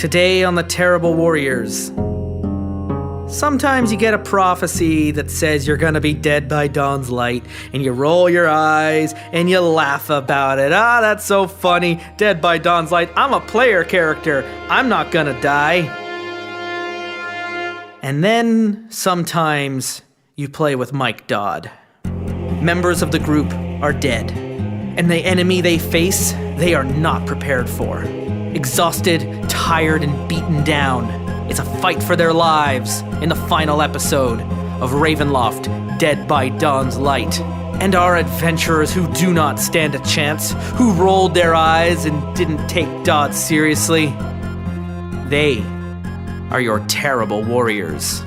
Today on the Terrible Warriors. Sometimes you get a prophecy that says you're gonna be dead by dawn's light, and you roll your eyes and you laugh about it. Ah, that's so funny. Dead by dawn's light. I'm a player character. I'm not gonna die. And then sometimes you play with Mike Dodd. Members of the group are dead, and the enemy they face, they are not prepared for. Exhausted, tired, and beaten down. It's a fight for their lives in the final episode of Ravenloft, Dead by Dawn's Light. And our adventurers who do not stand a chance, who rolled their eyes and didn't take Dodd seriously, they are your terrible warriors.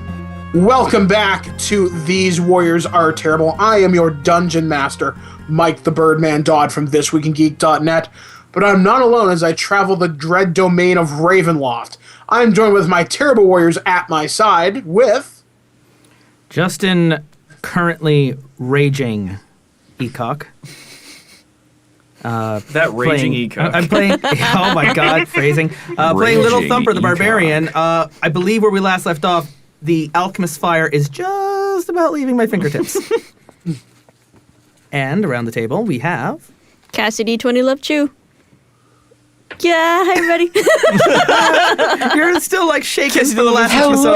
Welcome back to These Warriors Are Terrible. I am your dungeon master, Mike the Birdman Dodd from thisweekingeek.net. But I'm not alone as I travel the dread domain of Ravenloft. I'm joined with my terrible warriors at my side with... Justin, currently raging Ecock. That raging Ecock. I'm playing... Oh my god, phrasing. Playing Little Thumper the Barbarian. I believe where we last left off, the alchemist fire is just about leaving my fingertips. And around the table we have... Cassie D20 love Chui. Yeah, I'm ready. You're still like shaking from the last episode.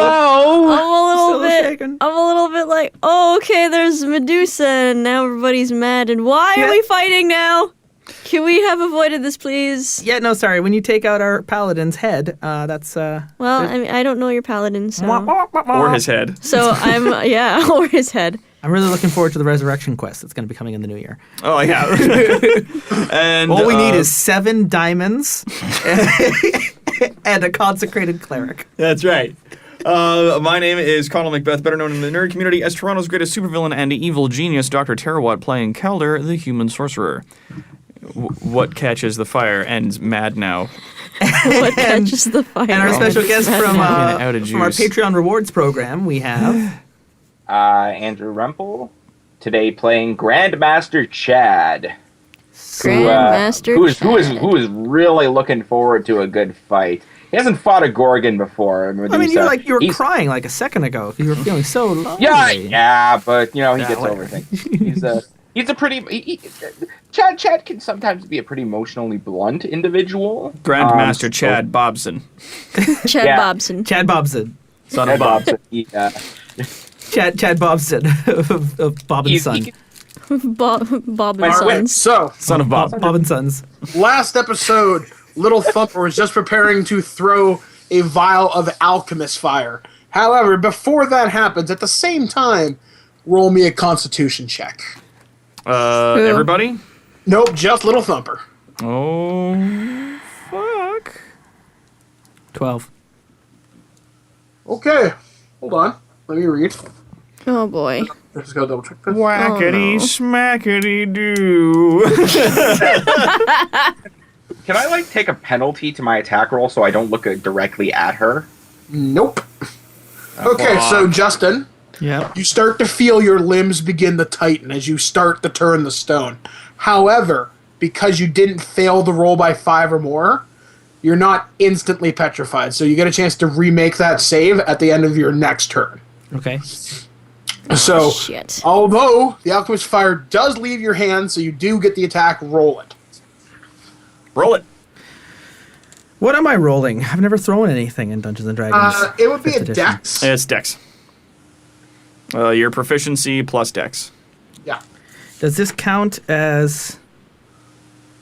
I'm a little bit like, oh, okay, there's Medusa, and now everybody's mad, and why are we fighting now? Can we have avoided this, please? Yeah, no, sorry. When you take out our paladin's head, that's... Well, I mean, I don't know your paladin, so... Or his head. So I'm, or his head. I'm really looking forward to the resurrection quest that's going to be coming in the new year. Oh, yeah. And all we need is 7 diamonds and a consecrated cleric. That's right. My name is Conal MacBeth, better known in the nerd community as Toronto's greatest supervillain and evil genius, Dr. Terawat, playing Calder, the human sorcerer. What catches the fire ends mad now. What catches the fire? And our special guest from our Patreon rewards program, we have... Andrew Rempel, today playing Grandmaster Chad. Grandmaster Chad. Who is really looking forward to a good fight. He hasn't fought a Gorgon before. I mean, you were crying like a second ago. You were feeling so lovely. Yeah, but he gets over things. He's a pretty... Chad can sometimes be a pretty emotionally blunt individual. Grandmaster Chad Bobson. Chad Bobson. Chad Bobson. Son of Bob. Chad Bobson of Bob and Son. Bob and Sons. So, Son of Bob. Bob and Sons. Last episode, Little Thumper was just preparing to throw a vial of alchemist fire. However, before that happens, at the same time, roll me a constitution check. Everybody? Nope, just Little Thumper. Oh, fuck. 12. Okay, hold on. Let me read. Oh boy. Let's go double check this. Whackity smackity doo. Can I take a penalty to my attack roll so I don't look directly at her? Nope. Okay, so Justin, you start to feel your limbs begin to tighten as you start to turn the stone. However, because you didn't fail the roll by 5 or more, you're not instantly petrified. So you get a chance to remake that save at the end of your next turn. Okay. So, Shit. Although the alchemist fire does leave your hand, so you do get the attack, roll it. Roll it. What am I rolling? I've never thrown anything in Dungeons & Dragons. It would be a edition. dex. It's dex. Your proficiency plus dex. Yeah. Does this count as...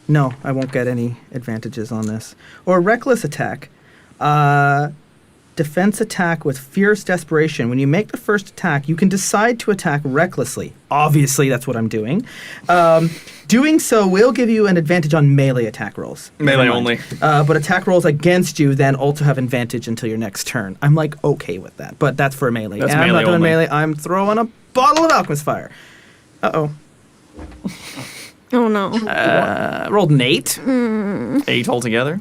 No, I won't get any advantages on this. Or reckless attack. Defense attack with fierce desperation. When you make the first attack, you can decide to attack recklessly. Obviously, that's what I'm doing. Doing so will give you an advantage on melee attack rolls. Melee only. But attack rolls against you then also have advantage until your next turn. I'm okay with that, but that's for melee. That's and melee I'm not doing only. melee. I'm throwing a bottle of alchemist fire. Uh-oh. Oh no. Rolled an 8. 8 altogether.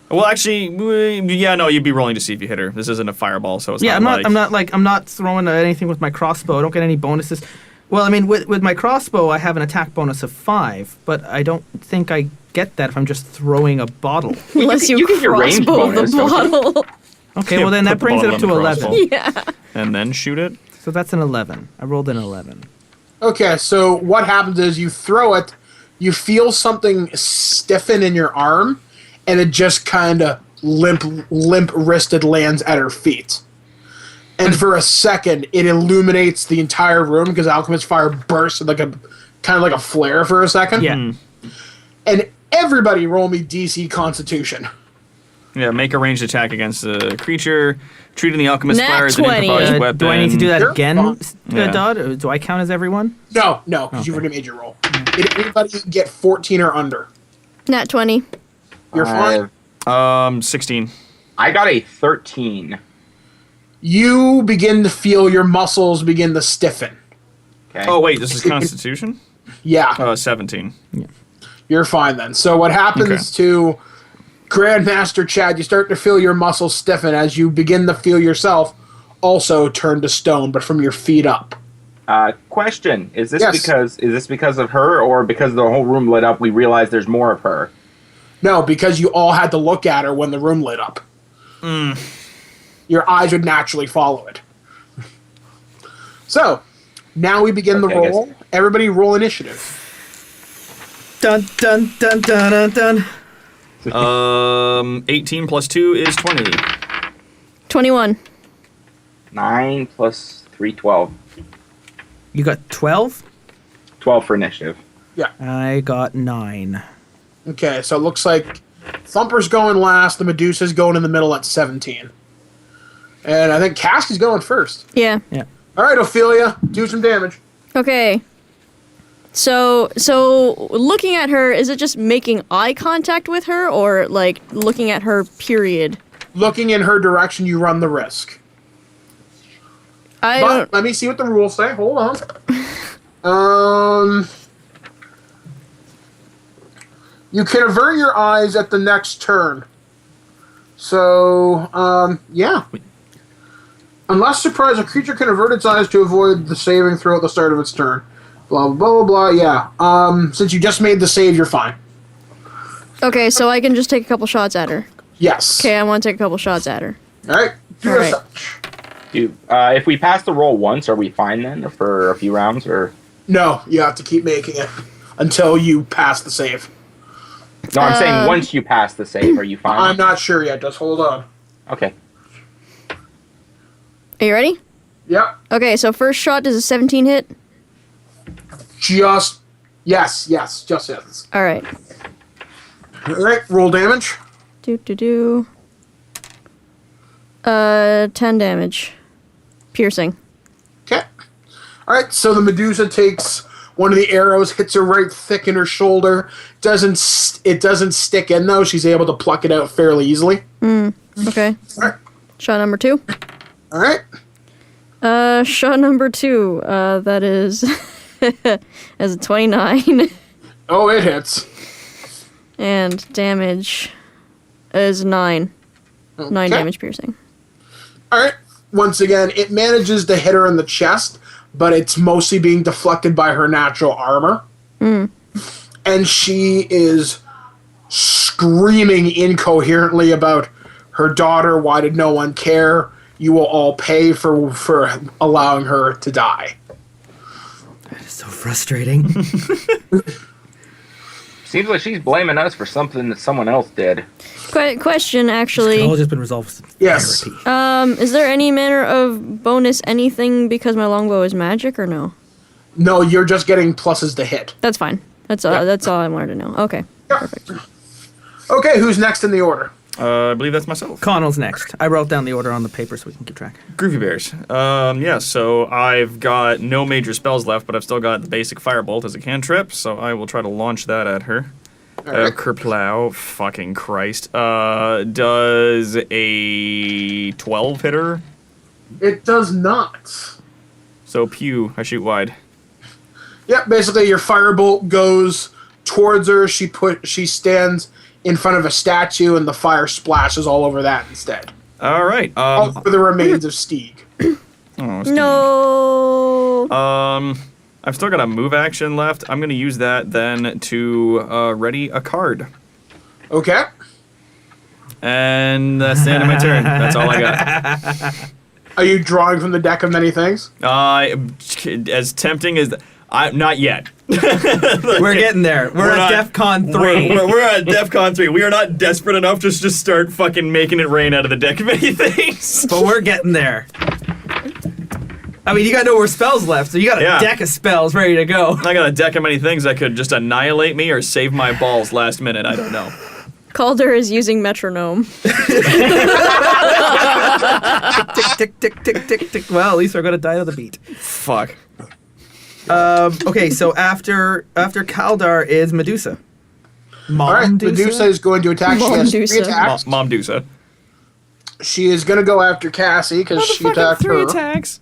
Well, actually, you'd be rolling to see if you hit her. This isn't a fireball, so it's I'm not not throwing anything with my crossbow. I don't get any bonuses. Well, I mean, with my crossbow, I have an attack bonus of 5, but I don't think I get that if I'm just throwing a bottle. Unless you get your range crossbow the bonus, don't you? bottle. Okay, well then that Put the brings it bottle up in to the 11. crossbow. Yeah. And then shoot it. So that's an 11. I rolled an 11. Okay, so what happens is you throw it, you feel something stiffen in your arm, and it just kind of limp-wristed lands at her feet. And for a second, it illuminates the entire room because Alchemist Fire bursts like a kind of like a flare for a second. Yeah. And everybody roll me DC Constitution. Yeah, make a ranged attack against a creature. Treating the alchemist Nat fire as an 20. improvised weapon. Do I need to do that Sure. again, Yeah. Dodd? Do I count as everyone? No, because you've already made your roll. Did anybody get 14 or under? Nat 20. You're fine. 16. I got a 13. You begin to feel your muscles begin to stiffen. Okay. Oh wait, this is Constitution. Yeah, 17. you're fine then. So what happens to Grandmaster Chad, you start to feel your muscles stiffen as you begin to feel yourself also turn to stone, but from your feet up. Question: Is this Yes. because of her, or because the whole room lit up? We realized there's more of her. No, because you all had to look at her when the room lit up. Your eyes would naturally follow it. So, now we begin the Okay, I guess- roll. Everybody roll initiative. Dun dun dun dun dun dun. 18 plus 2 is 20. 21. 9 plus 3, 12. You got 12? 12 for initiative. I got 9. Okay, so it looks like Thumper's going last, the Medusa's going in the middle at 17. And I think Cassie's going first. Yeah. All right, Ophelia, do some damage. Okay. So looking at her, is it just making eye contact with her, or like looking at her? Period. Looking in her direction, you run the risk. I But don't. let me see what the rules say. Hold on. You can avert your eyes at the next turn. So, yeah. Unless surprised, a creature can avert its eyes to avoid the saving throw at the start of its turn. Blah, blah, blah, blah, yeah. Since you just made the save, you're fine. Okay, so I can just take a couple shots at her. Yes. Okay, I want to take a couple shots at her. All right. Do All as right. such. If we pass the roll once, are we fine then for a few rounds? Or No, you have to keep making it until you pass the save. no, I'm saying once you pass the save, are you fine? I'm not sure yet. Just hold on. Okay. Are you ready? Yep. Okay, so first shot does a 17 hit. Just yes. All right. All right, roll damage. 10 damage. Piercing. Okay. All right, so the Medusa takes one of the arrows, hits her right thick in her shoulder. It doesn't stick in though. She's able to pluck it out fairly easily. Okay. All right. Shot number 2. All right. Shot number 2. That is as a 29, Oh, it hits. and damage is 9. 9 Okay. damage piercing. All right. Once again, it manages to hit her in the chest, but it's mostly being deflected by her natural armor. And she is screaming incoherently about her daughter. Why did no one care? You will all pay for allowing her to die. It's so frustrating. Seems like she's blaming us for something that someone else did. Question, It's all actually. just been resolved with Yes. therapy. Is there any manner of bonus anything because my longbow is magic, or no? No, you're just getting pluses to hit. That's fine. That's all I wanted to know. Okay. Perfect. Okay, who's next in the order? I believe that's myself. Conal's next. I wrote down the order on the paper so we can keep track. Groovy Bears. Yeah, so I've got no major spells left, but I've still got the basic Firebolt as a cantrip, so I will try to launch that at her. Alright. Kerplow, fucking Christ. Does a 12 hit her? It does not. So pew, I shoot wide. Yep, basically your firebolt goes towards her. She stands in front of a statue, and the fire splashes all over that instead. All right. All over the remains of Steeg. Oh, Steve. No. I've still got a move action left. I'm going to use that then to ready a card. Okay. And that's the end of my turn. That's all I got. Are you drawing from the deck of many things? As tempting as... not yet. We're getting there. We're at DEFCON 3. We're at DEFCON 3. We are not desperate enough to just start fucking making it rain out of the deck of many things. But we're getting there. I mean, you got no more spells left, so you got a deck of spells ready to go. I got a deck of many things that could just annihilate me or save my balls last minute. I don't know. Calder is using metronome. Tick, tick, tick, tick, tick, tick. Well, at least we're gonna die to the beat. Fuck. Okay, so after Calder is Medusa. All right, Medusa is going to attack. She has 3 attacks. Mom Dusa. She is going to go after Cassie because she attacked 3 her. attacks.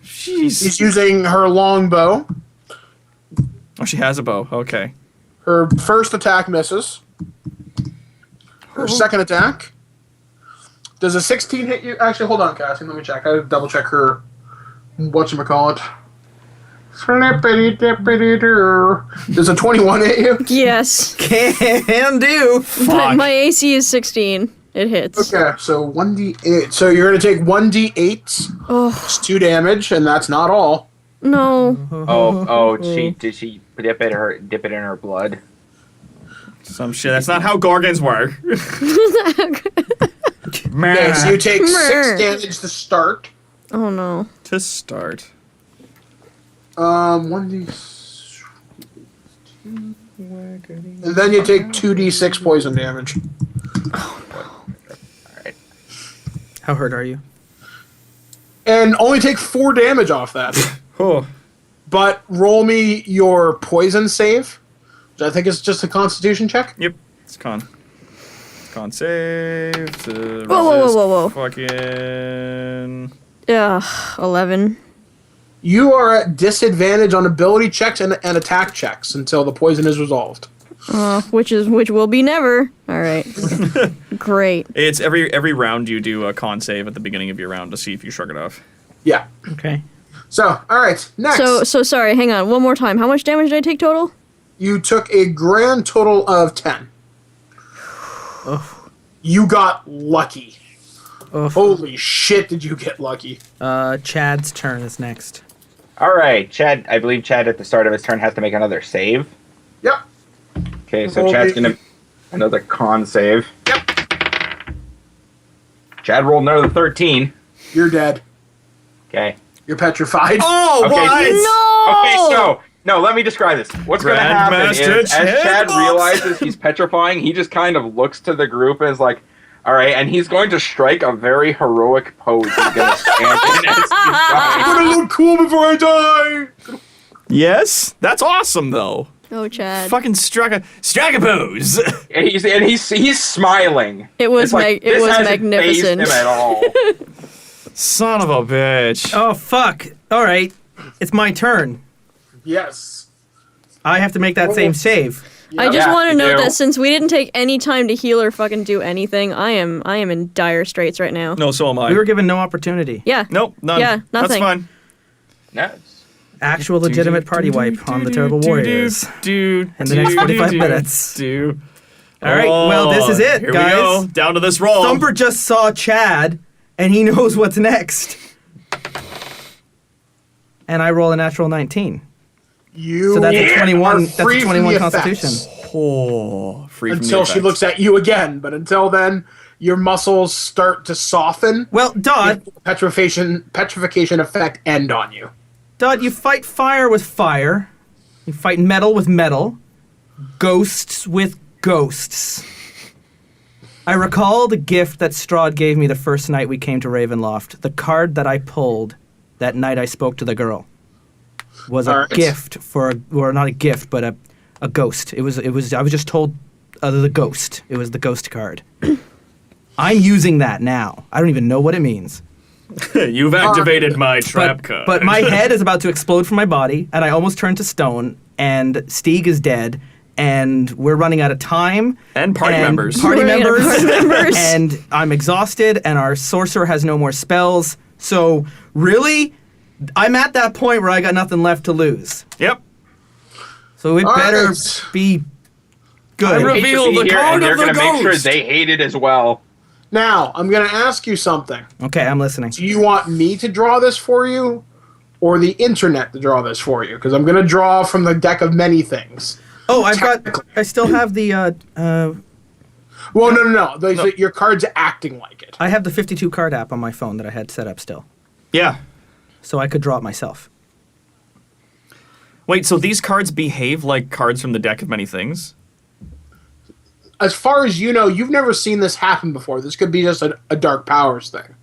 Jeez. She's using her longbow. Oh, she has a bow. Okay. Her first attack misses. Her second attack. Does a 16 hit you? Actually, hold on, Cassie. Let me check. I have to double check her. Whatchamacallit. Does a 21 hit you? Yes. Can do. My AC is 16. It hits. Okay, so 1d8. So you're going to take 1d8. It's 2 damage, and that's not all. No. Did she dip it in her blood? Some shit. That's not how Gorgons work. Okay, so you take 6 damage to start. Oh no. To start. 1d... And then you take 2d6 poison damage. Oh no. Alright. How hurt are you? And only take 4 damage off that. Oh. But roll me your poison save, which I think is just a constitution check. Yep. It's con. Con save. Whoa. Fucking... Yeah, 11. You are at disadvantage on ability checks and attack checks until the poison is resolved. Which will be never. All right. Great. It's every round you do a con save at the beginning of your round to see if you shrug it off. Yeah. Okay. So, all right, next. So sorry, hang on. One more time. How much damage did I take total? You took a grand total of 10. Oh. You got lucky. Oh. Holy shit, did you get lucky. Chad's turn is next. All right, Chad. I believe Chad at the start of his turn has to make another save. Yep. Okay, so Chad's gonna another con save. Yep. Chad rolled another 13. You're dead. Okay. You're petrified. Oh, Okay. what? Okay, no, let me describe this. What's going to happen is, as Chad realizes he's petrifying, he just kind of looks to the group and is like, all right, and he's going to strike a very heroic pose. He's going to stand in as he's dying. I'm gonna look cool before I die! Yes? That's awesome, though. Oh, Chad. Fucking struck a pose. And he's smiling. It was This hasn't magnificent. fazed him at all. Son of a bitch. Oh, fuck. All right. It's my turn. Yes. I have to make that same save. I just want to you note do. that since we didn't take any time to heal or fucking do anything, I am in dire straits right now. No, so am I. We were given no opportunity. Yeah. Nope, none. Yeah, That's nothing. fine. No. Actual legitimate party wipe on the Terrible Warriors. In the next 45 minutes. All right, well, this is it, Here guys. we go. Down to this roll. Thumper just saw Chad, and he knows what's next. And I roll a natural 19. So that's a 21. That's a free from 21 the Constitution. effects. Oh, free from the Until she effects. looks at you again. But until then, your muscles start to soften. Well, Dodd, Petrification effect end on you. Dodd, you fight fire with fire. You fight metal with metal. Ghosts with ghosts. I recall the gift that Strahd gave me the first night we came to Ravenloft. The card that I pulled that night I spoke to the girl was a gift or not a gift, but a ghost. It was. I was just told the ghost. It was the ghost card. I'm using that now. I don't even know what it means. You've activated my trap card. But my head is about to explode from my body, and I almost turned to stone, and Stieg is dead, and we're running out of time. And party members. Party We're running out of members. party members. And I'm exhausted, and our sorcerer has no more spells. So, really, I'm at that point where I got nothing left to lose. Yep. So it better be good. I Reveal the card they're of the gonna make sure ghost. they hate it as well. Now, I'm going to ask you something. Okay, I'm listening. Do you want me to draw this for you, or the internet to draw this for you? Because I'm going to draw from the deck of many things. Oh, I still have the, Well, no. Your card's acting like it. I have the 52 card app on my phone that I had set up still. Yeah. So I could draw it myself. Wait, so these cards behave like cards from the deck of many things? As far as you know, you've never seen this happen before. This could be just a Dark Powers thing.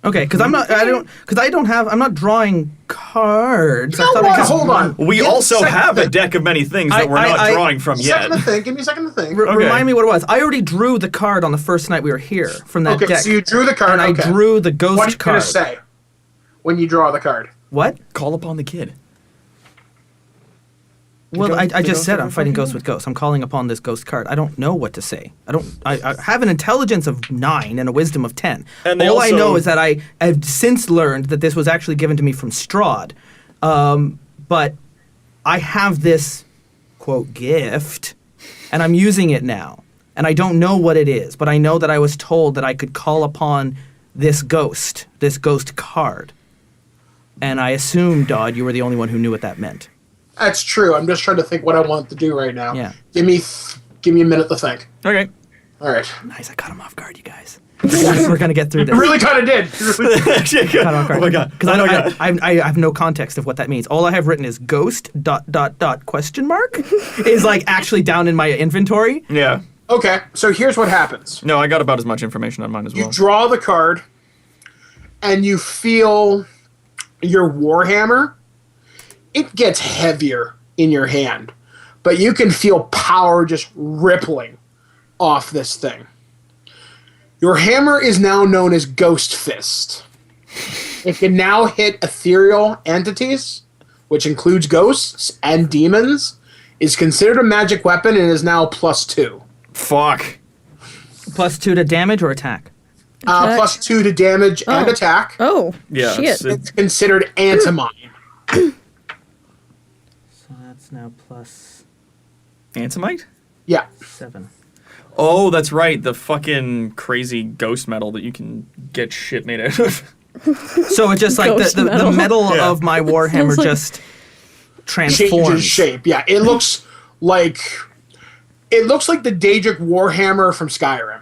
Okay, because I'm not drawing cards. No, hold on. We also have a deck of many things that we're not drawing from yet. Give me a second to think. Remind me what it was. I already drew the card on the first night we were here from that deck. Okay, so you drew the card. And I drew the ghost what are you card. What are you going to say when you draw the card? What? Call upon the kid. Well, I just said I'm fighting ghosts with ghosts. I'm calling upon this ghost card. I don't know what to say. I have an intelligence of 9 and a wisdom of 10. And all I know is that I have since learned that this was actually given to me from Strahd. But I have this, quote, gift, and I'm using it now. And I don't know what it is, but I know that I was told that I could call upon this ghost card. And I assumed, Dodd, you were the only one who knew what that meant. That's true. I'm just trying to think what I want to do right now. Yeah. Give me a minute to think. Okay. All right. Nice, I caught him off guard, you guys. We're gonna get through this. You really kind of did. Oh my god. Because I have no context of what that means. All I have written is ghost ... question mark is like actually down in my inventory. Yeah. Okay, so here's what happens. No, I got about as much information on mine as well. You draw the card, and you feel your warhammer. It gets heavier in your hand, but you can feel power just rippling off this thing. Your hammer is now known as Ghost Fist. It can now hit ethereal entities, which includes ghosts and demons, is considered a magic weapon and is now +2. Fuck. +2 to damage or attack? +2 to damage and attack. Oh, Yeah, shit. It's considered antimine. That's now plus Antimite? Yeah. 7. Oh, that's right. The fucking crazy ghost metal that you can get shit made out of. So it's just like the metal of my warhammer just transforms. Changes shape. Yeah, it looks like the Daedric Warhammer from Skyrim.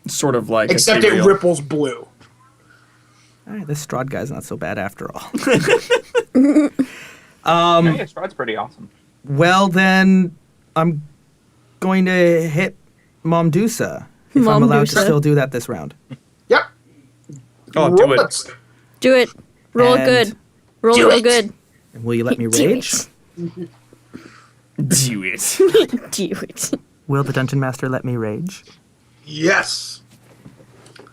Sort of like Except ethereal. it ripples blue. All right, this Strahd guy's not so bad after all. Yeah, Strahd's pretty awesome. Well, then I'm going to hit Momdusa if I'm allowed to still do that this round. Yep. Oh, do it. Do it. Roll it And good. Roll it real good. Will you let me rage? Do it. Do it. Will the Dungeon Master let me rage? Yes.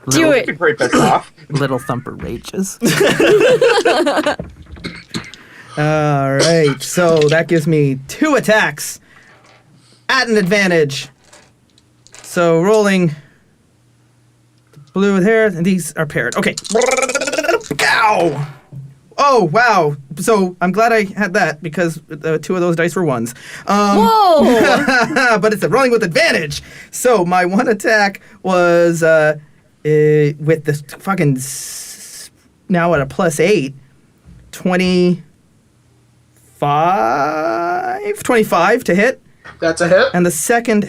Do It's a it. great bit off. Little Thumper rages. All right, so that gives me 2 attacks at an advantage. So rolling blue with hair, and these are paired. Okay. Ow! Oh, wow. So I'm glad I had that because 2 of those dice were 1s. Whoa! But it's a rolling with advantage. So my 1 attack was with the fucking now at a +8, 25 to hit. That's a hit. And the second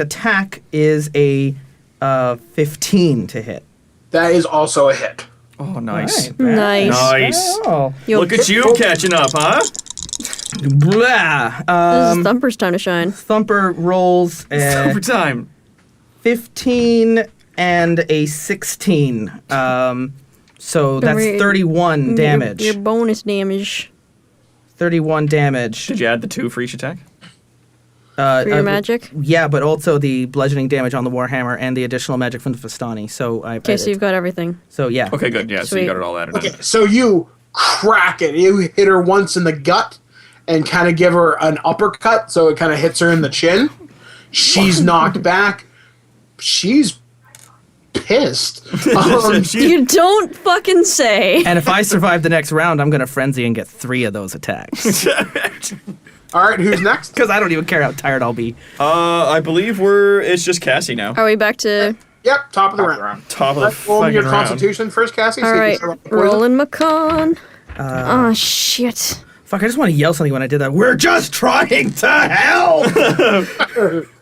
attack is a 15 to hit. That is also a hit. Oh, nice. All right, Nice. Nice. Oh. Yo, Look at you catching up, huh? Blah. This is Thumper's time to shine. Thumper rolls Over time. 15 and a 16. So that's worry. 31 damage. Your bonus damage 31 damage. Did you add the 2 for each attack? for your magic. Yeah, but also the bludgeoning damage on the Warhammer and the additional magic from the Vistani. So Okay, so you've got everything. So yeah. Okay, good. Yeah, so Sweet. you got it all added Okay, in. so you crack it. You hit her once in the gut and kind of give her an uppercut, so it kind of hits her in the chin. She's knocked back. She's pissed. You don't fucking say. And if I survive the next round, I'm gonna frenzy and get 3 of those attacks. All right, who's next? Because I don't even care how tired I'll be. I believe it's just Cassie now. Are we back to... Yep, top of the round. Top of the Roll fucking your round. Constitution first, Cassie. All right, rolling my con. Uh, shit. Fuck, I just want to yell something when I did that. We're just trying to help!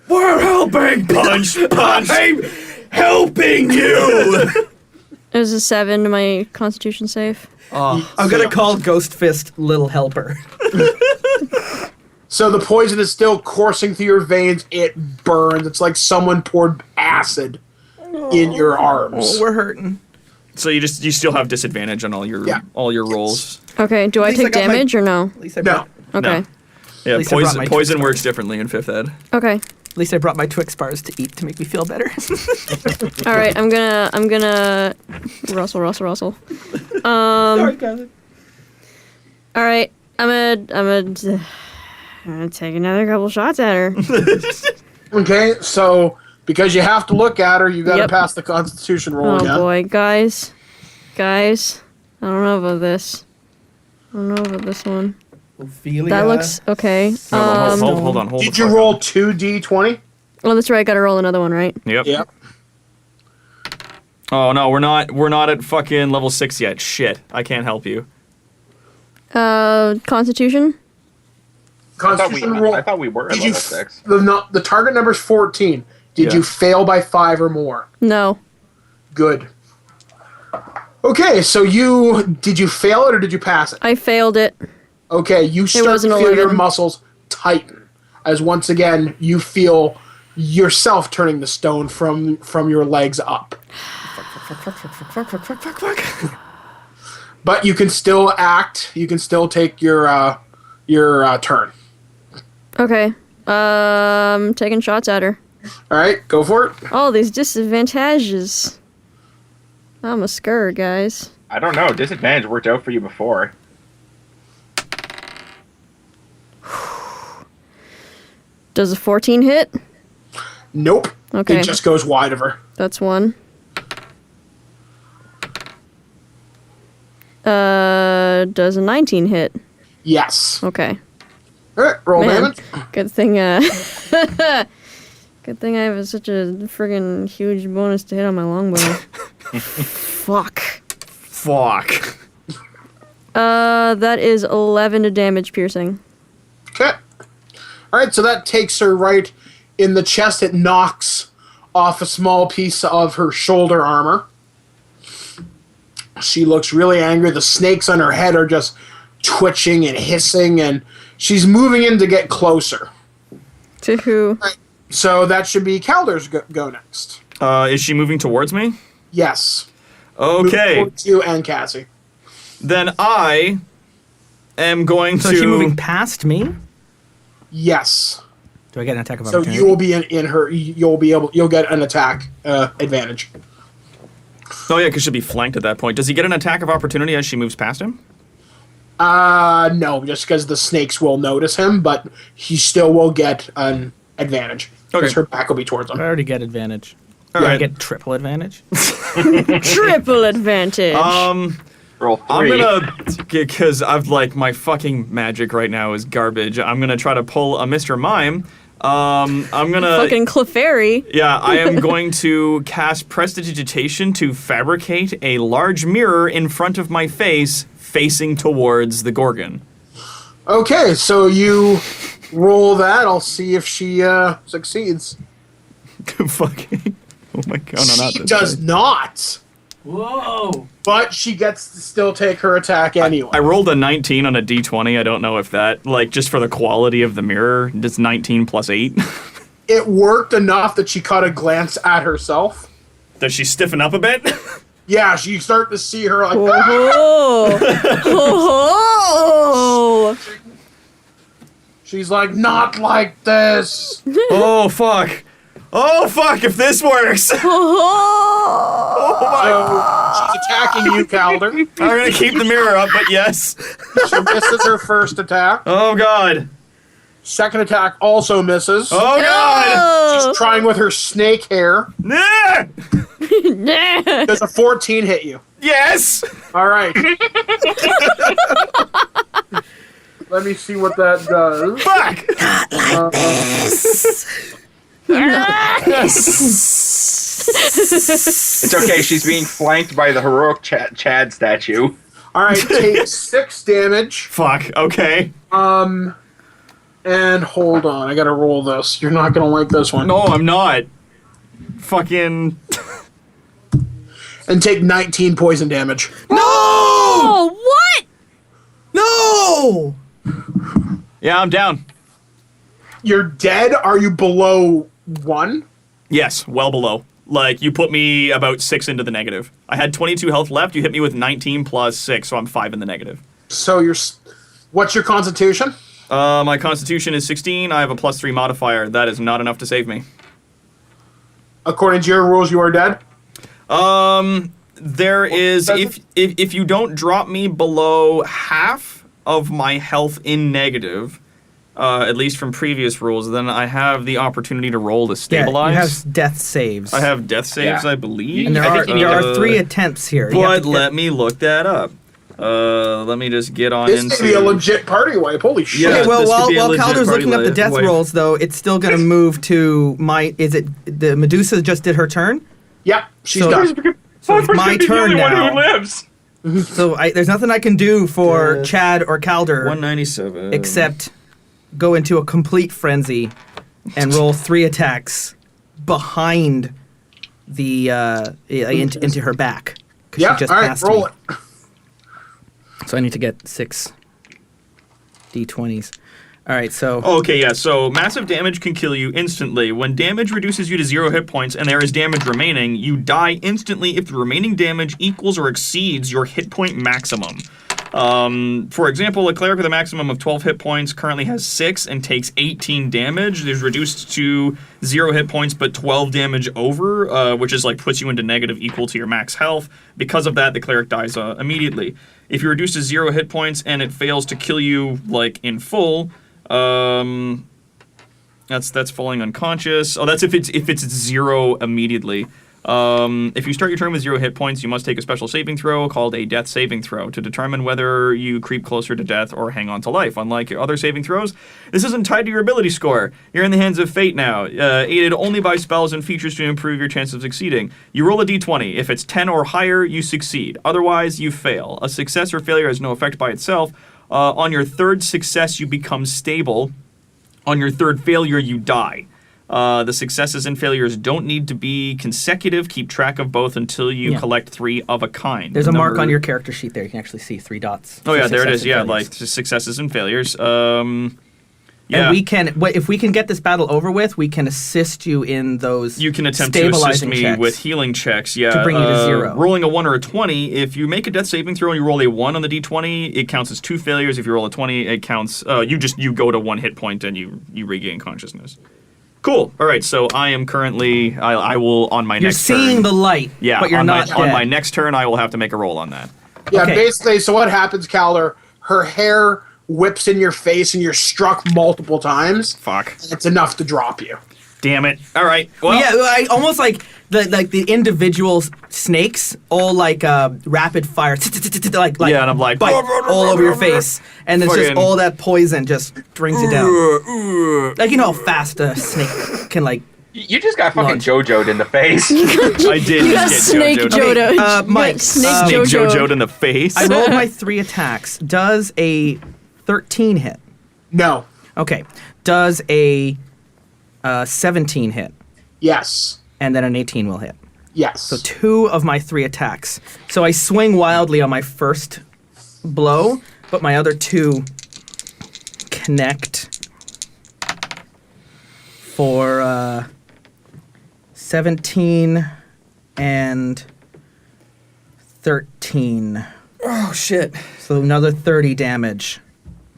We're helping! Punch! I'm helping you! It was a 7 to my Constitution save. I'm gonna call Ghost Fist Little Helper. So the poison is still coursing through your veins. It burns. It's like someone poured acid in your arms. Oh, we're hurting. So you still have disadvantage on all your rolls. Okay, do I take damage or no? At least I No. Okay. Yeah, least I brought my poison Twix works differently in 5th ed. Okay. At least I brought my Twix bars to eat to make me feel better. All right, I'm gonna Russell. Sorry, guys. All right, I'm gonna take another couple shots at her. Okay, so because you have to look at her, you got to Yep. pass the Constitution roll Oh again. boy, guys, I don't know about this. I don't know about this one. Ophelia. That looks okay. Hold on. Did you roll 2d20? Oh, that's right. I gotta roll another one, right? Yep. Yep. Oh no, we're not at fucking level 6 yet. Shit, I can't help you. Constitution. Constitution roll. I thought we were at Did you level 6. The target number's 14. Did Yeah. you fail by 5 or more? No. Good. Okay, so did you fail it or did you pass it? I failed it. Okay, you start was to an feel your 11. muscles tighten as once again you feel yourself turning the stone from your legs up. But you can still act. You can still take your turn. Okay. Taking shots at her. All right, go for it. All these disadvantages. I'm a scur, guys. I don't know. Disadvantage worked out for you before. Does a 14 hit? Nope. Okay. It just goes wide of her. That's one. Does a 19 hit? Yes. Okay. All right, roll Man, damage. good thing, good thing I have such a friggin' huge bonus to hit on my longbow. Fuck. That is 11 to damage piercing. Okay. All right, so that takes her right in the chest. It knocks off a small piece of her shoulder armor. She looks really angry. The snakes on her head are just twitching and hissing, and she's moving in to get closer. To who? So that should be Calder's go next. Is she moving towards me? Yes. Okay. Moving towards you and Cassie. Then I am going So to. is she moving past me? Yes. Do I get an attack of So opportunity? you will be in her. You'll get an attack advantage. Oh yeah, because she'll be flanked at that point. Does he get an attack of opportunity as she moves past him? No, just because the snakes will notice him, but he still will get an advantage. Because Okay. her back will be towards I him. already get advantage. All Do I right. get triple advantage? Triple advantage. Roll 3. I'm gonna, because I've like my fucking magic right now is garbage. I'm gonna try to pull a Mr. Mime. I'm gonna. Fucking Clefairy. Yeah, I am going to cast Prestidigitation to fabricate a large mirror in front of my face, facing towards the Gorgon. Okay, so you roll that. I'll see if she succeeds. Fucking. Oh my god, no, not She this does way. not. Whoa! But she gets to still take her attack anyway. I rolled a 19 on a d20. I don't know if that, like, just for the quality of the mirror, it's 19 plus 8. It worked enough that she caught a glance at herself. Does she stiffen up a bit? Yeah, you start to see her like, Oh. Oh. she's like, not like this. Oh, fuck. Oh, fuck, if this works. Oh. So she's attacking you, Calder. I'm gonna keep the mirror up, but yes. She misses her first attack. Oh, God. Second attack also misses. Oh, God. She's trying with her snake hair. Nah! Does a 14 hit you? Yes! All right. Let me see what that does. Fuck! It's okay. She's being flanked by the heroic Chad statue. All right, take 6 damage. Fuck, okay. And hold on, I gotta roll this. You're not gonna like this one. No, I'm not. Fucking... And take 19 poison damage. No! Oh, what? No! Yeah, I'm down. You're dead? Are you below 1? Yes, well below. Like, you put me about 6 into the negative. I had 22 health left, you hit me with 19 plus 6, so I'm 5 in the negative. So what's your constitution? My constitution is 16, I have a +3 modifier. That is not enough to save me. According to your rules, you are dead? There is, if you don't drop me below half of my health in negative, at least from previous rules, then I have the opportunity to roll to stabilize. Yeah, you have death saves. I have death saves, I believe. And there are 3 attempts here. But let me look that up. Let me just get on this into... This could be a legit party wipe. Holy shit. Okay, well, while Calder's looking up the death rolls, though, it's still going to move to my... Is it... The Medusa just did her turn? Yep, she's done. So it's my turn now. One who lives. So there's nothing I can do for Chad or Calder 197. except go into a complete frenzy and roll 3 attacks behind the into her back. Yeah, all right, roll it. So I need to get 6 d20s. All right, so... Okay, yeah, so massive damage can kill you instantly. When damage reduces you to 0 hit points and there is damage remaining, you die instantly if the remaining damage equals or exceeds your hit point maximum. For example, a cleric with a maximum of 12 hit points currently has 6 and takes 18 damage. There's reduced to 0 hit points but 12 damage over, which is like puts you into negative equal to your max health. Because of that, the cleric dies immediately. If you're reduced to 0 hit points and it fails to kill you like in full, that's falling unconscious. Oh, that's if it's 0 immediately. If you start your turn with 0 hit points, you must take a special saving throw called a death saving throw to determine whether you creep closer to death or hang on to life. Unlike your other saving throws, this isn't tied to your ability score. You're in the hands of fate now, aided only by spells and features to improve your chance of succeeding. You roll a d20. If it's 10 or higher, you succeed. Otherwise, you fail. A success or failure has no effect by itself. On your 3rd success, you become stable. On your 3rd failure, you die. The successes and failures don't need to be consecutive. Keep track of both until you collect 3 of a kind. There's a mark on your character sheet there. You can actually see 3 dots. Oh, yeah, there it is. Yeah, like successes and failures. Yeah. And we can, if we can get this battle over with, we can assist you in those. You can attempt to assist me with healing checks, yeah. To bring you to 0. Rolling a 1 or a 20, if you make a death saving throw and you roll a 1 on the d20, it counts as 2 failures. If you roll a 20, it counts, you go to 1 hit point and you regain consciousness. Cool. All right, so I am currently, I will, on my next turn. You're seeing the light, yeah, but you're not dead. On my next turn, I will have to make a roll on that. Yeah, basically, so what happens, Calder, her hair whips in your face and you're struck multiple times. Fuck. It's enough to drop you. Damn it. All right. Well, yeah, I almost like the individual snakes, all like rapid fire, like yeah, and I'm like bite all over your face, and it's just all that poison just brings you down. Like, you know how fast a snake can like. You just got fucking JoJo'd in the face. I did. You got snake JoJo'd. Okay, Mike, snake JoJo'd in the face. I rolled my 3 attacks. Does a 13 hit? No. Okay. Does a 17 hit? Yes. And then an 18 will hit. Yes. So 2 of my 3 attacks. So I swing wildly on my first blow, but my other 2 connect for 17 and 13. Oh, shit. So another 30 damage.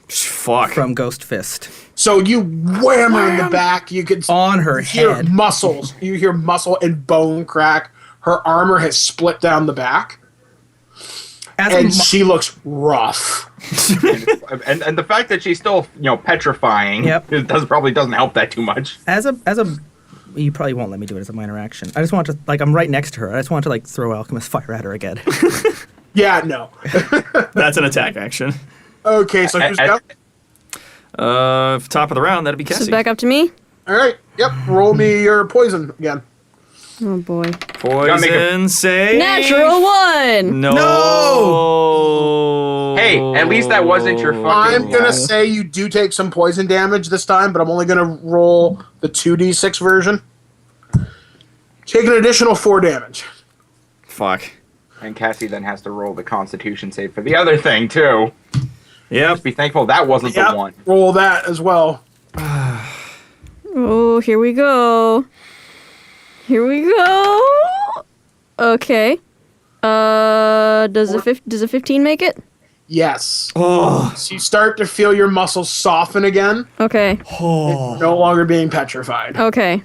Fuck. From Ghost Fist. So you wham her in the back. You could on her head. Muscles. You hear muscle and bone crack. Her armor has split down the back. And she looks rough. and the fact that she's still, petrifying, Yep. probably doesn't help that too much. As a You probably won't let me do it as a minor action. I just want to, like, I'm right next to her. I just want to, like, throw Alchemist Fire at her again. Yeah, no. That's an attack action. Okay, so who's up? Top of the round, that'd be Cassie. This is back up to me? All right, yep. Roll me your poison again. Oh, boy. Poison save. Natural 1! No! Hey, at least that wasn't your fucking... I'm going to say you do take some poison damage this time, but I'm only going to roll the 2d6 version. Take an additional 4 damage. Fuck. And Cassie then has to roll the Constitution save for the other thing, too. Yep. Just be thankful that wasn't the one. Roll that as well. Oh, here we go. Here we go. Okay. Does a 15 make it? Yes. Oh. So you start to feel your muscles soften again. Okay. Oh. No longer being petrified. Okay.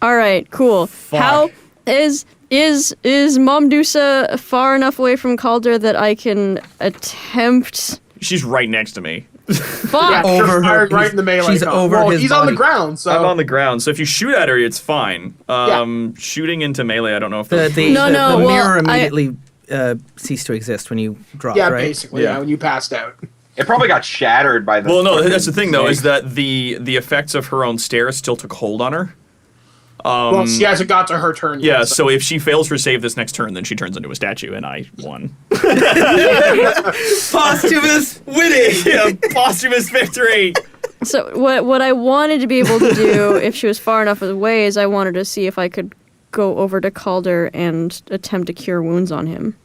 All right. Cool. Fuck. How is Momdusa far enough away from Calder that I can attempt? She's right next to me. Fuck. Yeah, Over her. right in the melee. She's over his he's body. on the ground, so... I'm on the ground, so if you shoot at her, it's fine. Shooting into melee, I don't know if The No, mirror well, immediately ceased to exist when you dropped, Yeah, right? basically, Yeah. when you passed out. It probably got shattered by the... Well, no, that's the thing, though, is that the effects of her own stare still took hold on her. Well, she hasn't got to her turn yet. Yeah, so if she fails her save this next turn, then she turns into a statue, and I won. Posthumous winning! Yeah, posthumous victory! So what I wanted to be able to do if she was far enough away is I wanted to see if I could go over to Calder and attempt to cure wounds on him.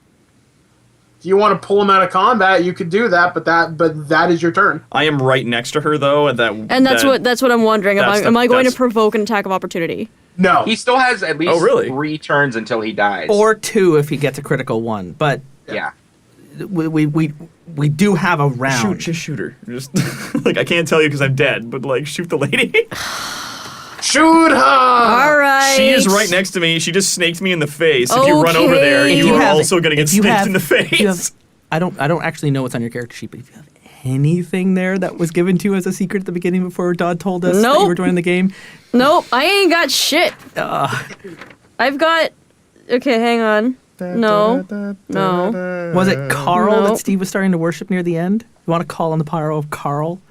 If you want to pull him out of combat, you could do that, but that is your turn. I am right next to her, though, and that's what I'm wondering. Am I going to provoke an attack of opportunity? No. He still has at least 3 turns until he dies. Or 2 if he gets a critical 1, but Yeah. we do have a round. Just shoot her. Just like, I can't tell you because I'm dead, but like, shoot the lady. Shoot her! All right. She is right next to me. She just snaked me in the face. If you run over there, Okay. you are also going to get snaked in the if you have- face. I don't actually know what's on your character sheet, but if you have anything there that was given to you as a secret at the beginning before Dodd told us that you were joining the game. Nope, I ain't got shit. I've got... Okay, hang on. No. Was it Carl No. that Steve was starting to worship near the end? You want to call on the power of Carl?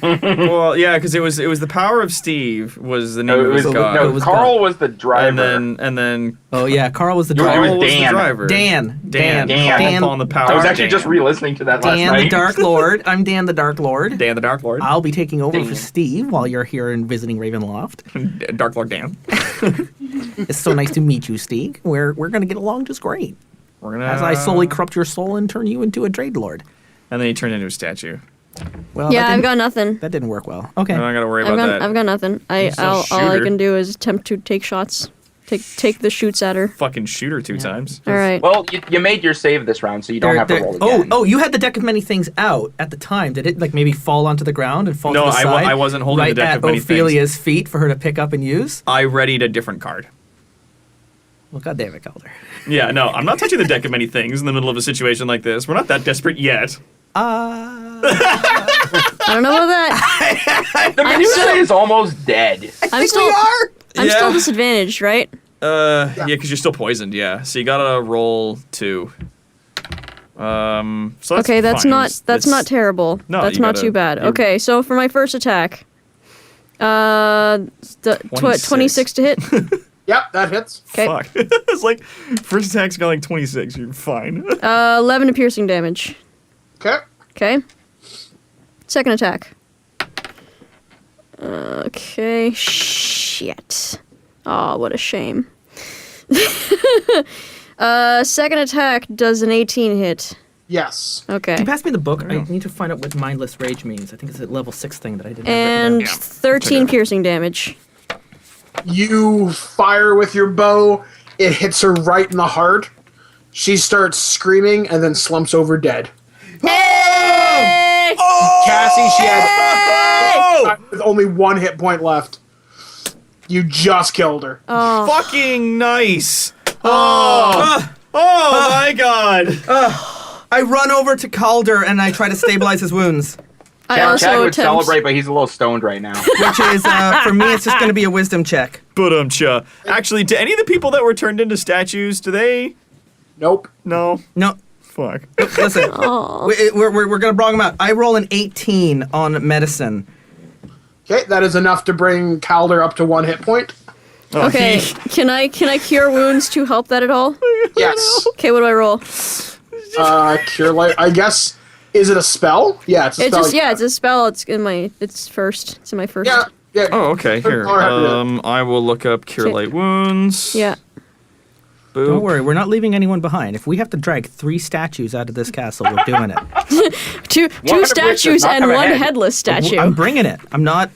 Well, yeah, because it was the power of Steve was the name of his god. Oh, No, Carl was the driver. And then Oh yeah, Carl was the It was driver. Carl was Dan. the driver. Dan. on the power. I was actually Dan. just re-listening to that last Dan night. the Dark Lord. I'm Dan the Dark Lord. Dan the Dark Lord. I'll be taking over Dan. for Steve while you're here and visiting Ravenloft. Dark Lord Dan. It's so nice to meet you, Steve. We're gonna get along just great. We're gonna As I slowly corrupt your soul and turn you into a Trade Lord. And then he turned into a statue. Well, Yeah, that I've didn't- got nothing. That didn't work well. Okay. I'm not gonna worry about that. I've got nothing. All I can do is attempt to take shots. Take the shoots at her. Fucking shoot her 2 times. All right. Well, you made your save this round, so you don't have to roll again. Oh, you had the deck of many things out at the time. Did it like maybe fall onto the ground and fall No, to the side? I wasn't holding right the deck at of many Ophelia's feet for her to pick up and use. I readied a different card. Well, God damn it, Calder. Yeah, no, I'm not touching the deck of many things in the middle of a situation like this. We're not that desperate yet. I don't know about that. The Medusa is almost dead. I'm still disadvantaged, right? Yeah, because you're still poisoned. Yeah, so you gotta roll 2. So that's Okay, that's fine. not terrible. No, that's you not gotta- too bad. you're- Okay, so for my first attack, 26 to hit. Yep, that hits. Okay, Fuck. It's like first attack's got like 26. You're fine. 11 to piercing damage. Okay. Okay. Second attack. Okay. Shit. Oh, what a shame. Second attack does an 18 hit. Yes. Okay. Can you pass me the book? I need to find out what mindless rage means. I think it's a level 6 thing that I didn't have And written down. 13 piercing damage. You fire with your bow. It hits her right in the heart. She starts screaming and then slumps over dead. Hey! Cassie, she had with only 1 hit point left. You just killed her. Fucking nice. Oh my god. I run over to Calder and I try to stabilize his wounds. Chad would attempt. celebrate, but he's a little stoned right now. Which is, for me, it's just going to be a wisdom check. But actually, do any of the people that were turned into statues, do they? Nope. No. No. Fuck. Listen, we're going to bring them out. I roll an 18 on medicine. Okay, that is enough to bring Calder up to 1 hit point. Oh, Okay, can I cure wounds to help that at all? Yes. Okay, what do I roll? Cure light. I guess. Is it a spell? Yeah, it's a spell. It's a spell. It's in my first. It's in my first. Yeah. Yeah. Oh, okay. Here. I will look up Cure Light Wounds. Yeah. Boop. Don't worry, we're not leaving anyone behind. If we have to drag 3 statues out of this castle, we're doing it. Two statues and one headless statue. I'm bringing it. I'm not.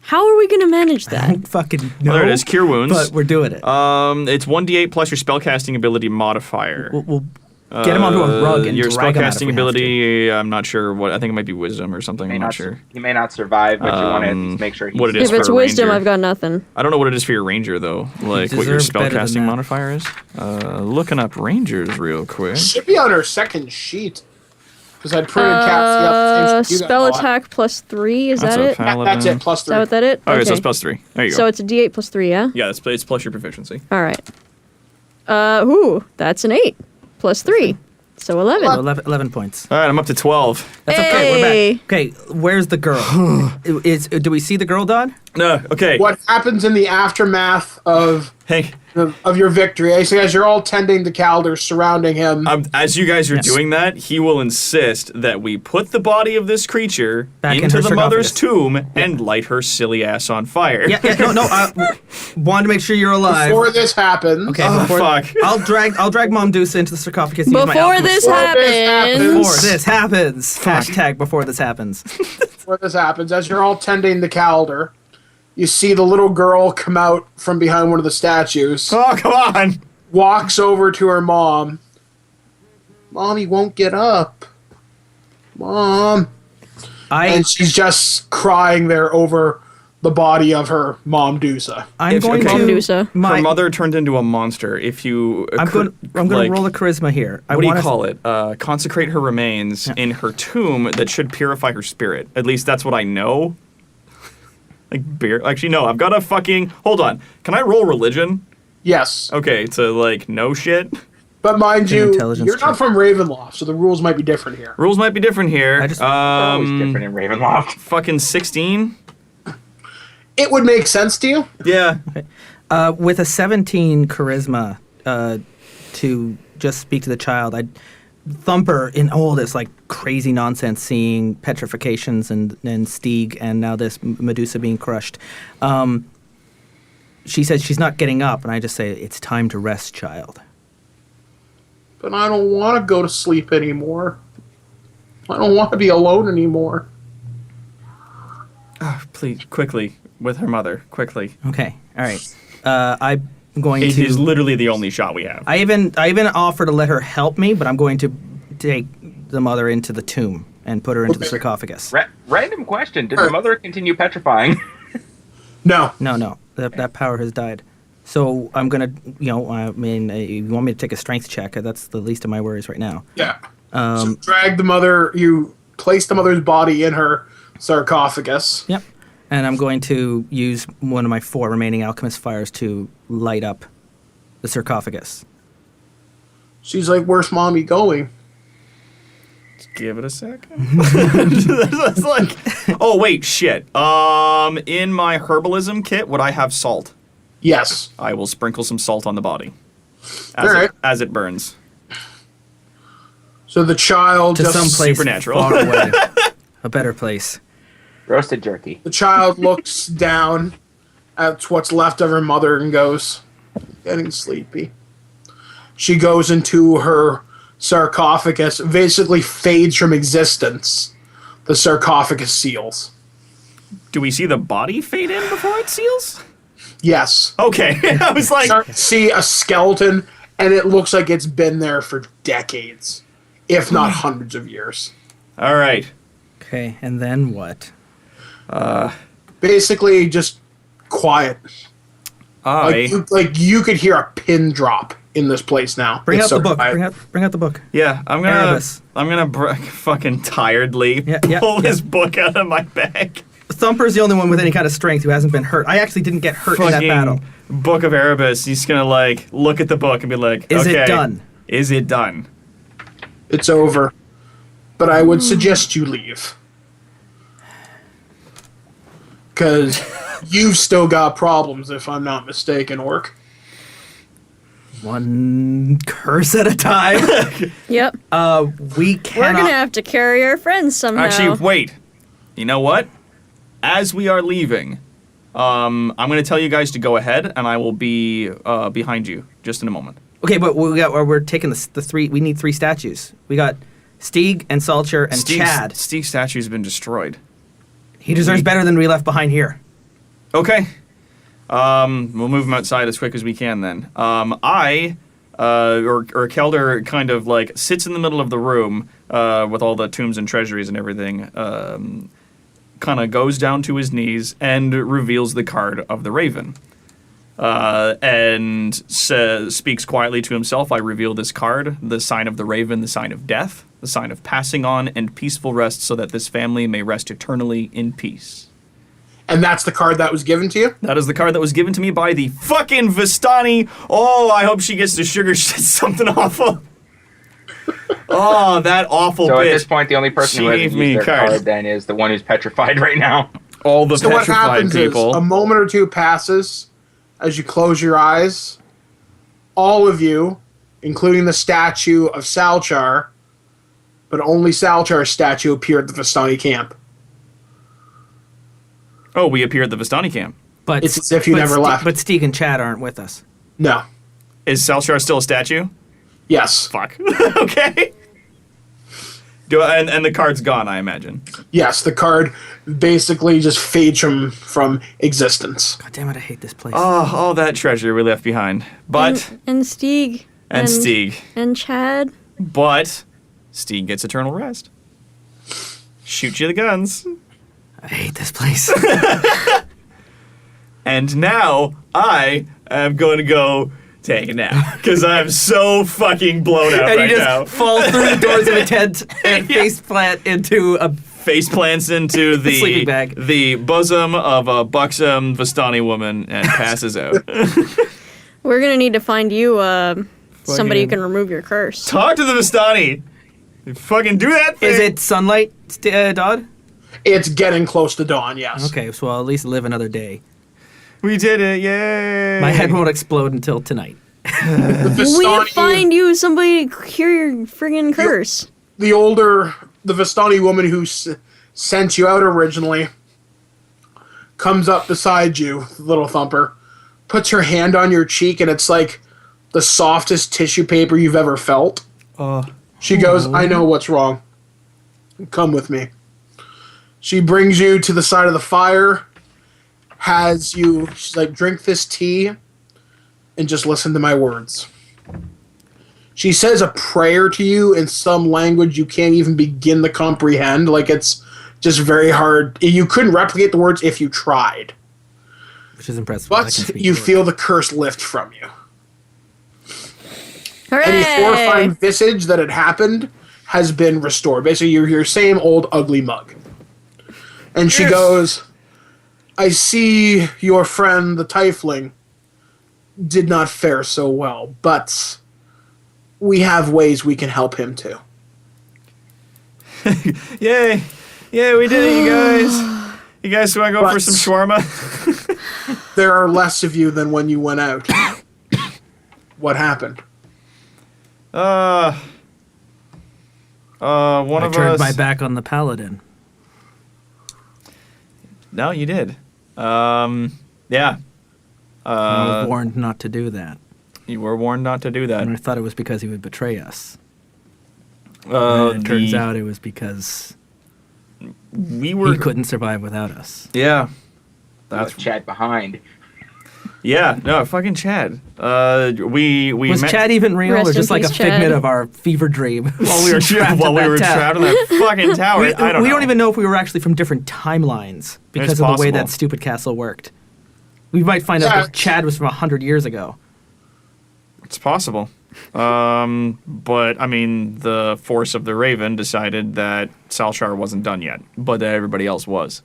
How are we gonna manage I that? don't fucking know. Oh, there it is. Cure Wounds. But we're doing it. It's 1d8 plus your spellcasting ability modifier. We'll get him onto a rug and your drag him out if spellcasting we have to. ability. I'm not sure what. I think it might be wisdom or something. I'm not sure. He may not survive, but you want to at least make sure he's... what it is If it's for a wisdom, ranger. I've got nothing. I don't know what it is for your ranger though. Like what your deserves better than spellcasting that. modifier is. Looking up rangers real quick. Should be on her second sheet. Because I printed Cassie up the same sheet you Spell got. attack plus 3. Is That's that a it? paladin. That's it, plus Is 3. that what that it? Okay, so it's plus 3. There you go. So it's a D8 plus 3, yeah? Yeah, it's plus your proficiency. All right. That's an 8 plus 3. So 11. 11 points. All right, I'm up to 12. That's okay. Hey. We're back. Okay, where's the girl? Do we see the girl, Dodd? No, okay. What happens in the aftermath of Hey, your victory? As you're all tending to Calder, surrounding him. as you guys are Yes. doing that, he will insist that we put the body of this creature Back in into her the mother's sarcophagus. tomb and light her silly ass on fire. Yeah, no. I wanted to make sure you're alive. Before this happens, Okay, Oh, before, fuck. I'll drag Mom Dusa into the sarcophagus. and use my Before alchemist this Before this happens. Before this happens. Hashtag before this happens. as you're all tending to Calder, you see the little girl come out from behind one of the statues, Oh, come on. walks over to her mom. Mommy won't get up. Mom. And she's just crying there over the body of her Mom Dusa. I'm If- going okay. to. Dusa. Her mother turned into a monster. If you... I'm going to roll a charisma here. What do you call it? Consecrate her remains in her tomb that should purify her spirit. At least that's what I know. Like beer. Actually, no. I've got a fucking. Hold on. Can I roll religion? Yes. Okay, to like know shit. But mind An you, intelligence you're not check. from Ravenloft, so the rules might be different here. Rules might be different here. I just- always different in Ravenloft. Fucking 16. It would make sense to you. Yeah. With a 17 charisma to just speak to the child, Thumper in all this like crazy nonsense, seeing petrifications and Steeg, and now this Medusa being crushed. She says she's not getting up, and I just say, "It's time to rest, child." But I don't want to go to sleep anymore. I don't want to be alone anymore. Please, quickly with her mother. Quickly. Okay, all right. I'm going It to. is literally the only shot we have. I even offer to let her help me, but I'm going to take the mother into the tomb and put her into the sarcophagus. Random question. Did the mother continue petrifying? No. No, that power has died. So I'm gonna, you want me to take a strength check? That's the least of my worries right now. Yeah. So drag the mother. You place the mother's body in her sarcophagus. Yep. And I'm going to use one of my 4 remaining alchemist fires to light up the sarcophagus. She's like, "Where's mommy going?" Give it a second. That's like, oh wait, shit. In my herbalism kit, would I have salt? Yes. I will sprinkle some salt on the body All right. as it burns. So the child To just some place supernatural. far away. A better place. Roasted jerky. the child looks down at what's left of her mother and goes, "Getting sleepy." She goes into her sarcophagus, basically fades from existence. The sarcophagus seals. Do we see the body fade in before it seals? Yes. Okay. I was like, Start to see a skeleton, and it looks like it's been there for decades, if not hundreds of years. all right. Okay, and then what? Basically, just quiet. You could hear a pin drop in this place now. Bring out the book. Bring out the book. Yeah, I'm gonna fucking tiredly pull this book out of my bag. Thumper's the only one with any kind of strength who hasn't been hurt. I actually didn't get hurt in that battle. Book of Erebus. He's gonna look at the book and be like, Is it done? Is it done? It's over. But I would suggest you leave. Because you've still got problems, if I'm not mistaken, Orc. One curse at a time. Yep. We cannot... We're gonna have to carry our friends somehow. Actually, wait. You know what? As we are leaving, I'm gonna tell you guys to go ahead, and I will be behind you just in a moment. Okay, but we're taking the three. We need 3 statues. We got Stieg and Salcher and Chad. Stieg's statue's been destroyed. He deserves better than we left behind here. Okay. We'll move him outside as quick as we can then. Calder kind of sits in the middle of the room with all the tombs and treasuries and everything, kind of goes down to his knees and reveals the card of the Raven. And speaks quietly to himself. I reveal this card, the sign of the Raven, the sign of death, the sign of passing on and peaceful rest so that this family may rest eternally in peace. And that's the card that was given to you? That is the card that was given to me by the fucking Vistani. Oh, I hope she gets to sugar shit something awful. Oh, that awful bitch. So at this point, the only person who hasn't used their card then is the one who's petrified right now. All the petrified people. So what happens is a moment or two passes as you close your eyes. All of you, including the statue of Salchar, but only Salchar's statue appeared at the Vistani camp. Oh, we appear at the Vistani camp. But it's as if you never left. But Stieg and Chad aren't with us. No. Is Salchar still a statue? Yes. Fuck. Okay. And the card's gone, I imagine. Yes, the card basically just fades from existence. God damn it, I hate this place. Oh, all that treasure we left behind. But... And Stieg. And Stieg. And Chad. But Stieg gets eternal rest. Shoot you the guns. I hate this place. And now I am going to go take a nap because I'm so fucking blown out right now. And you just fall through the doors of a tent and faceplants into the sleeping bag. The bosom of a buxom Vistani woman and passes out. We're gonna need to find you somebody who can remove your curse. Talk to the Vistani. Fucking do that thing. Is it sunlight, Dodd? It's getting close to dawn, yes. Okay, so I'll at least live another day. We did it, yay! My head won't explode until tonight. We need to find you somebody to cure your friggin' curse. The Vistani woman who sent you out originally comes up beside you, little Thumper, puts her hand on your cheek, and it's like the softest tissue paper you've ever felt. She goes, I know what's wrong. Come with me. She brings you to the side of the fire, she's like, drink this tea and just listen to my words. She says a prayer to you in some language you can't even begin to comprehend. It's just very hard. You couldn't replicate the words if you tried. Which is impressive. But you feel the curse lift from you. Hooray! Any horrifying visage that had happened has been restored. Basically, you're your same old ugly mug. And she goes, I see your friend, the Tiefling, did not fare so well, but we have ways we can help him too. Yay! Yeah, we did it, you guys. You guys want to go for some shawarma? There are less of you than when you went out. What happened? One of us... I turned my back on the paladin. No, you did. Yeah. I was warned not to do that. You were warned not to do that. And I thought it was because he would betray us. And it turns out it was because he couldn't survive without us. Yeah. That's Chad behind. Yeah, no, fucking Chad. We was Chad even real, or just like a figment of our fever dream while we were trapped in that fucking tower? I don't know. We don't even know if we were actually from different timelines because of the way that stupid castle worked. We might find out that Chad was from 100 years ago. It's possible. But, I mean, the Force of the Raven decided that Salshar wasn't done yet, but that everybody else was.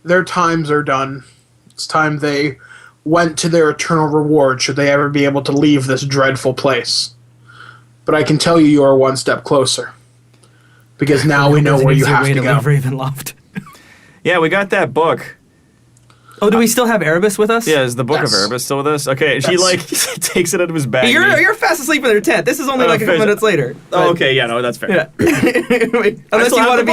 Their times are done. It's time they went to their eternal reward should they ever be able to leave this dreadful place. But I can tell you are one step closer. Because now we know where you have to go. Ravenloft. Yeah, we got that book. Oh, do we still have Erebus with us? Yeah, is the Book of Erebus still with us? Okay, she takes it out of his bag. You're fast asleep in their tent. This is only like a couple minutes later. Oh, okay, yeah, no, that's fair. Yeah. Unless you want to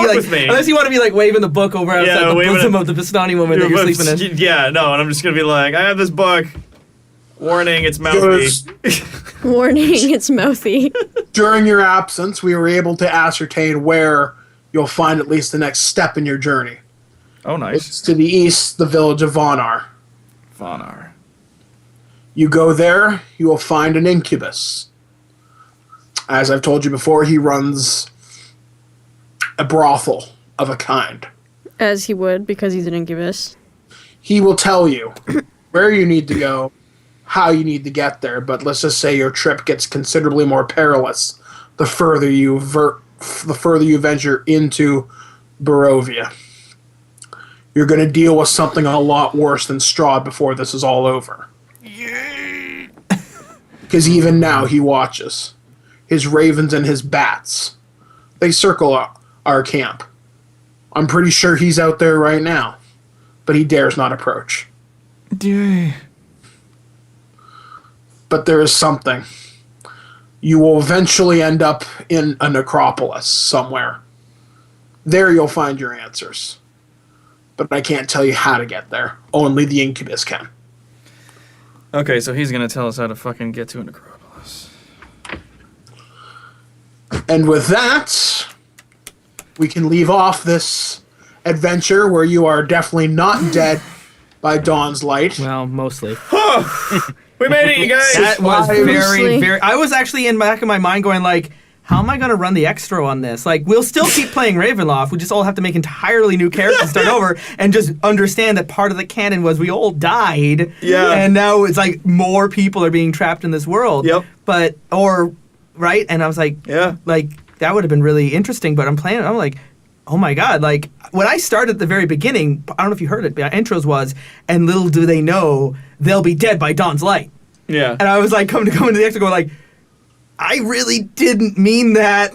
be like waving the book over outside the bosom of the Bastani woman that you're sleeping in. Yeah, no, and I'm just gonna be like, I have this book. Warning, it's mouthy. Warning, it's mouthy. During your absence, we were able to ascertain where you'll find at least the next step in your journey. Oh, nice. It's to the east, the village of Vonar. Vonar. You go there, you will find an incubus. As I've told you before, he runs a brothel of a kind. As he would, because he's an incubus. He will tell you where you need to go, how you need to get there, but let's just say your trip gets considerably more perilous the further you venture into Barovia. You're going to deal with something a lot worse than Strahd before this is all over. Because even now he watches. His ravens and his bats. They circle our camp. I'm pretty sure he's out there right now. But he dares not approach. But there is something. You will eventually end up in a necropolis somewhere. There you'll find your answers. But I can't tell you how to get there. Only the incubus can. Okay, so he's gonna tell us how to fucking get to a necropolis. And with that, we can leave off this adventure where you are definitely not dead by dawn's light. Well, mostly. We made it, you guys! That was very... I was actually in the back of my mind going like, how am I going to run the extra on this? Like, we'll still keep playing Ravenloft. We just all have to make entirely new characters and start over and just understand that part of the canon was we all died. Yeah. And now it's like more people are being trapped in this world. Yep. Right? And I was like, like, that would have been really interesting, but I'm playing it. I'm like, oh my God. Like, when I started at the very beginning, I don't know if you heard it, but intros was, and little do they know, they'll be dead by dawn's light. Yeah. And I was like, coming to the extra going like, I really didn't mean that.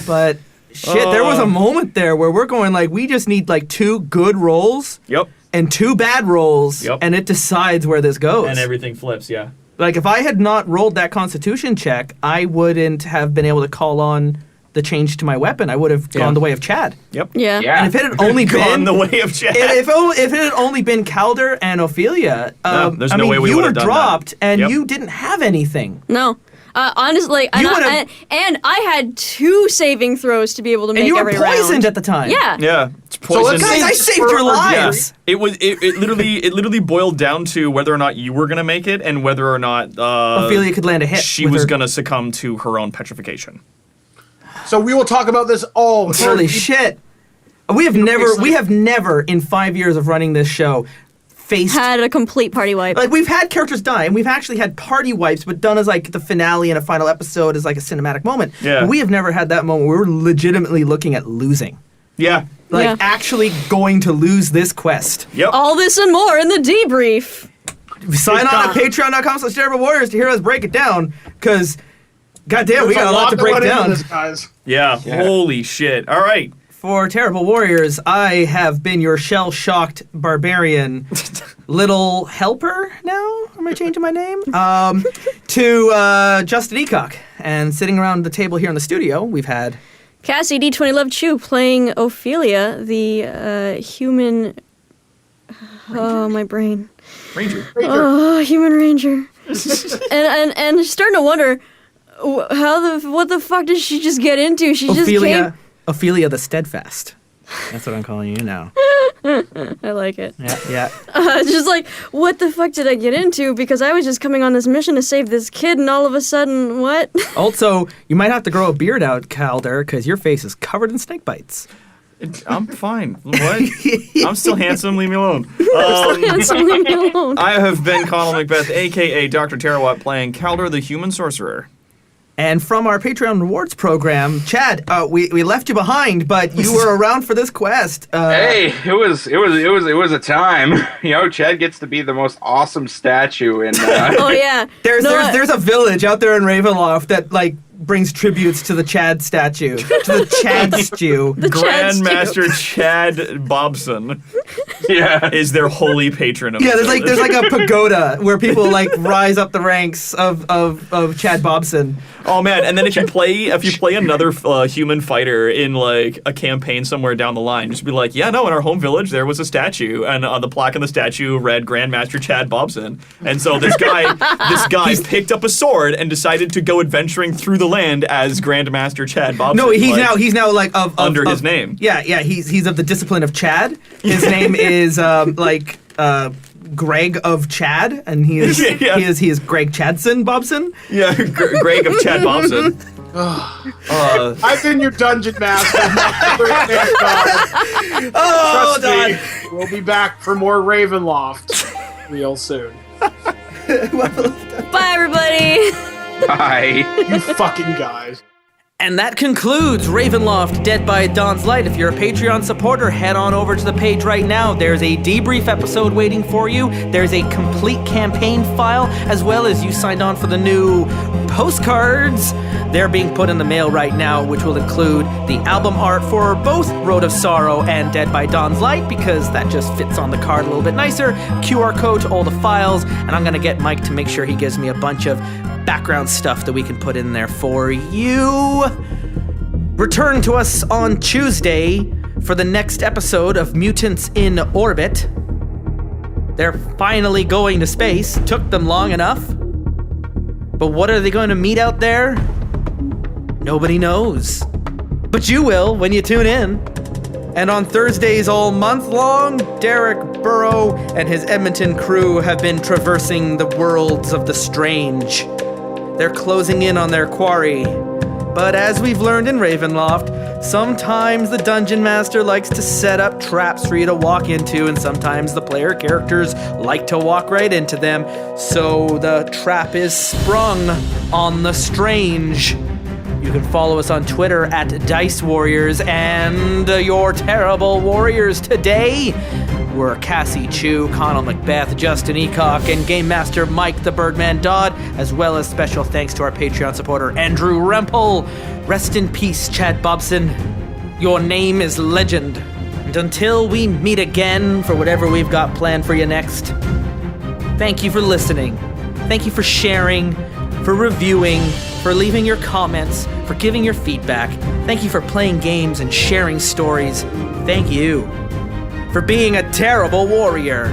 But shit, there was a moment there where we're going like, we just need like 2 good rolls. Yep. And 2 bad rolls. Yep. And it decides where this goes. And everything flips, yeah. Like if I had not rolled that Constitution check, I wouldn't have been able to call on the change to my weapon. I would have gone the way of Chad. Yep. Yeah. And if it had only gone the way of Chad. If it had only been Calder and Ophelia, there's no way we would have done dropped that. and you didn't have anything. No. Honestly, and I had 2 saving throws to be able to make every round. And you were poisoned at the time. Yeah. Yeah. It's poison. So guys, I saved your lives. Yeah. It literally boiled down to whether or not you were gonna make it and whether or not Ophelia could land a hit. She was gonna succumb to her own petrification. So we will talk about this all. Holy shit! We have never in 5 years of running this show had a complete party wipe. Like we've had characters die, and we've actually had party wipes, but done as like the finale in a final episode as like a cinematic moment. Yeah. But we have never had that moment where we're legitimately looking at losing. Yeah. Like actually going to lose this quest. Yep. All this and more in the debrief. Sign on at patreon.com/terriblewarriors to hear us break it down, because goddamn, we got a lot to break down. This, guys. Yeah. Holy shit. All right. For Terrible Warriors, I have been your shell-shocked barbarian, little helper now? Am I changing my name? To Justin Ecock. And sitting around the table here in the studio, we've had... Cassie, D20 Love Chew, playing Ophelia, the human... Oh, my brain. Ranger. Oh, human ranger. and starting to wonder, what the fuck did she just get into? She just came... Ophelia the Steadfast. That's what I'm calling you now. I like it. Yeah. Just like, what the fuck did I get into? Because I was just coming on this mission to save this kid, and all of a sudden, what? Also, you might have to grow a beard out, Calder, because your face is covered in snake bites. I'm fine. What? I'm still handsome. Leave me alone. Handsome, leave me alone. I have been Conal MacBeth, a.k.a. Dr. Terawatt, playing Calder, the human sorcerer. And from our Patreon rewards program, Chad, we left you behind, but you were around for this quest. Hey, it was a time. You know, Chad gets to be the most awesome statue in. Oh yeah. There's a village out there in Ravenloft that like brings tributes to the Chad statue, to the Chad stew. Grandmaster Chad Bobson. Yeah, is their holy patron of the there's village. like a pagoda where people like rise up the ranks of Chad Bobson. Oh man! And then if you play another human fighter in like a campaign somewhere down the line, just be like, yeah, no, in our home village there was a statue, and on the plaque on the statue read Grandmaster Chad Bobson. And so this guy picked up a sword and decided to go adventuring through the land as Grandmaster Chad Bobson. No, he's now like under his name. Yeah, he's of the discipline of Chad. His name is Greg of Chad, and he is Greg Chadson Bobson. Yeah, Greg of Chad Bobson. I've been your dungeon master. Oh, Trust me, we'll be back for more Ravenloft real soon. Bye, everybody. Bye. You fucking guys. And that concludes Ravenloft Dead by Dawn's Light. If you're a Patreon supporter, head on over to the page right now. There's a debrief episode waiting for you. There's a complete campaign file, as well as you signed on for the new postcards. They're being put in the mail right now, which will include the album art for both Road of Sorrow and Dead by Dawn's Light, because that just fits on the card a little bit nicer. QR code to all the files, and I'm going to get Mike to make sure he gives me a bunch of background stuff that we can put in there for you. Return to us on Tuesday for the next episode of Mutants in Orbit. They're finally going to space. Took them long enough. But what are they going to meet out there? Nobody knows. But you will when you tune in. And on Thursdays all month long, Derek Burrow and his Edmonton crew have been traversing the worlds of the strange. They're closing in on their quarry. But as we've learned in Ravenloft, sometimes the Dungeon Master likes to set up traps for you to walk into, and sometimes the player characters like to walk right into them. So the trap is sprung on the strange. You can follow us on Twitter at Dice Warriors, and your terrible warriors today were Cassie, Chui, Conal MacBeth, Justin Ecock, and Game Master Mike the Birdman Dodd, as well as special thanks to our Patreon supporter Andrew Rempel. Rest in peace, Chad Bobson. Your name is legend. And until we meet again for whatever we've got planned for you next, thank you for listening. Thank you for sharing, for reviewing, for leaving your comments, for giving your feedback. Thank you for playing games and sharing stories. Thank you for being a terrible warrior.